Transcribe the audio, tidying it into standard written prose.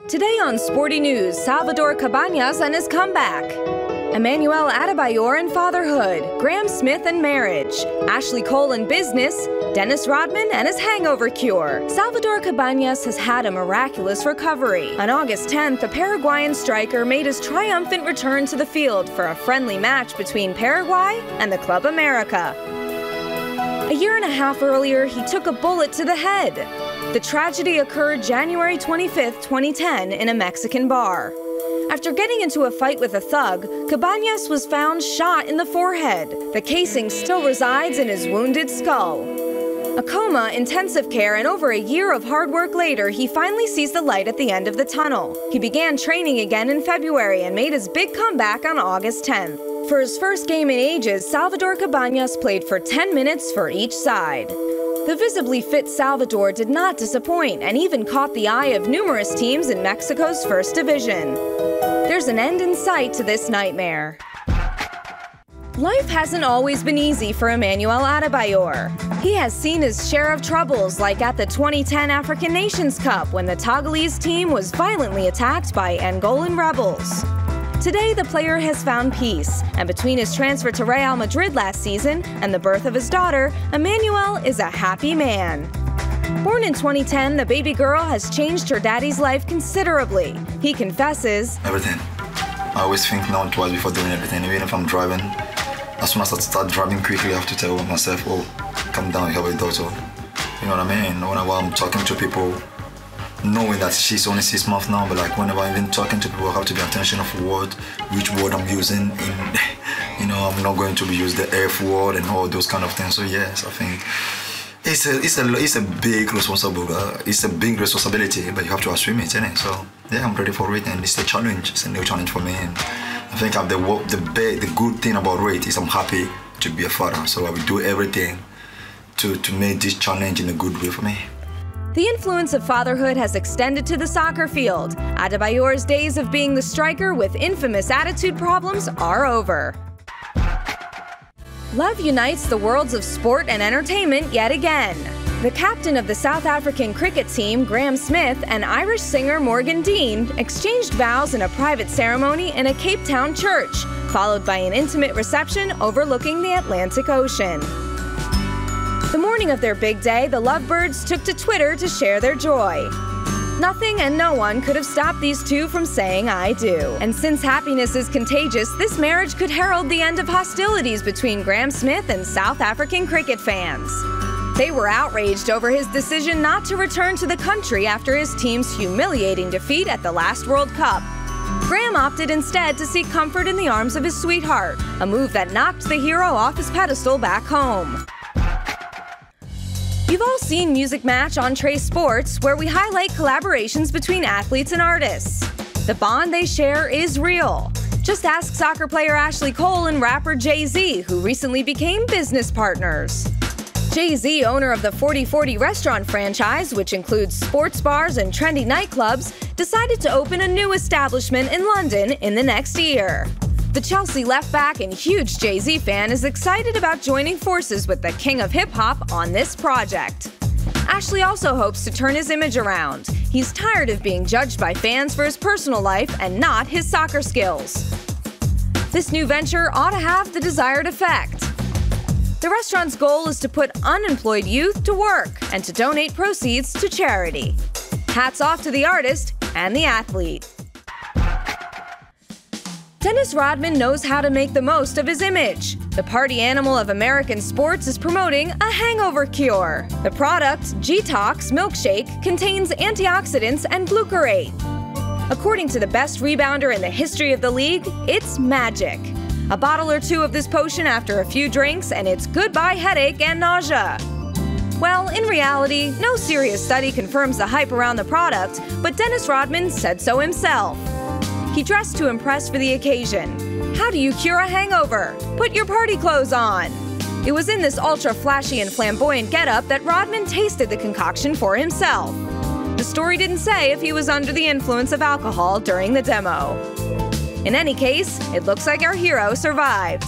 Today on Sporty News, Salvador Cabanas and his comeback. Emmanuel Adebayor and fatherhood, Graeme Smith and marriage, Ashley Cole and business, Dennis Rodman and his hangover cure. Salvador Cabanas has had a miraculous recovery. On August 10th, the Paraguayan striker made his triumphant return to the field for a friendly match between Paraguay and the Club America. A year and a half earlier, he took a bullet to the head. The tragedy occurred January 25, 2010, in a Mexican bar. After getting into a fight with a thug, Cabanas was found shot in the forehead. The casing still resides in his wounded skull. A coma, intensive care, and over a year of hard work later, he finally sees the light at the end of the tunnel. He began training again in February and made his big comeback on August 10th. For his first game in ages, Salvador Cabanas played for 10 minutes for each side. The visibly fit Salvador did not disappoint and even caught the eye of numerous teams in Mexico's first division. There's an end in sight to this nightmare. Life hasn't always been easy for Emmanuel Adebayor. He has seen his share of troubles, like at the 2010 African Nations Cup when the Togolese team was violently attacked by Angolan rebels. Today, the player has found peace, and between his transfer to Real Madrid last season and the birth of his daughter, Emmanuel is a happy man. Born in 2010, the baby girl has changed her daddy's life considerably. He confesses, "Everything. I always think now twice before doing everything, even if I'm driving. As soon as I start driving quickly, I have to tell myself, oh, calm down, you have a daughter." You know what I mean? Whenever I'm talking to people, knowing that she's only 6 months now, but like whenever I'm even talking to people, I have to be attention of which word I'm using. I'm not going to be use the F word and all those kind of things. So yes, I think it's a big responsibility, but you have to assume it, isn't it? So yeah, I'm ready for it, and it's a challenge. It's a new challenge for me, and I think the good thing about it is I'm happy to be a father. So I will do everything to make this challenge in a good way for me. The influence of fatherhood has extended to the soccer field. Adebayor's days of being the striker with infamous attitude problems are over. Love unites the worlds of sport and entertainment yet again. The captain of the South African cricket team, Graeme Smith, and Irish singer Morgan Dean exchanged vows in a private ceremony in a Cape Town church, followed by an intimate reception overlooking the Atlantic Ocean. The morning of their big day, the lovebirds took to Twitter to share their joy. Nothing and no one could have stopped these two from saying "I do." And since happiness is contagious, this marriage could herald the end of hostilities between Graeme Smith and South African cricket fans. They were outraged over his decision not to return to the country after his team's humiliating defeat at the last World Cup. Graeme opted instead to seek comfort in the arms of his sweetheart, a move that knocked the hero off his pedestal back home. You've all seen Music Match on Trace Sports, where we highlight collaborations between athletes and artists. The bond they share is real. Just ask soccer player Ashley Cole and rapper Jay-Z, who recently became business partners. Jay-Z, owner of the 4040 restaurant franchise, which includes sports bars and trendy nightclubs, decided to open a new establishment in London in the next year. The Chelsea left-back and huge Jay-Z fan is excited about joining forces with the king of hip-hop on this project. Ashley also hopes to turn his image around. He's tired of being judged by fans for his personal life and not his soccer skills. This new venture ought to have the desired effect. The restaurant's goal is to put unemployed youth to work and to donate proceeds to charity. Hats off to the artist and the athlete. Dennis Rodman knows how to make the most of his image. The party animal of American sports is promoting a hangover cure. The product, G-Tox Milkshake, contains antioxidants and glucarate. According to the best rebounder in the history of the league, it's magic. A bottle or two of this potion after a few drinks, and it's goodbye headache and nausea. Well, in reality, no serious study confirms the hype around the product, but Dennis Rodman said so himself. He dressed to impress for the occasion. How do you cure a hangover? Put your party clothes on. It was in this ultra-flashy and flamboyant getup that Rodman tasted the concoction for himself. The story didn't say if he was under the influence of alcohol during the demo. In any case, it looks like our hero survived.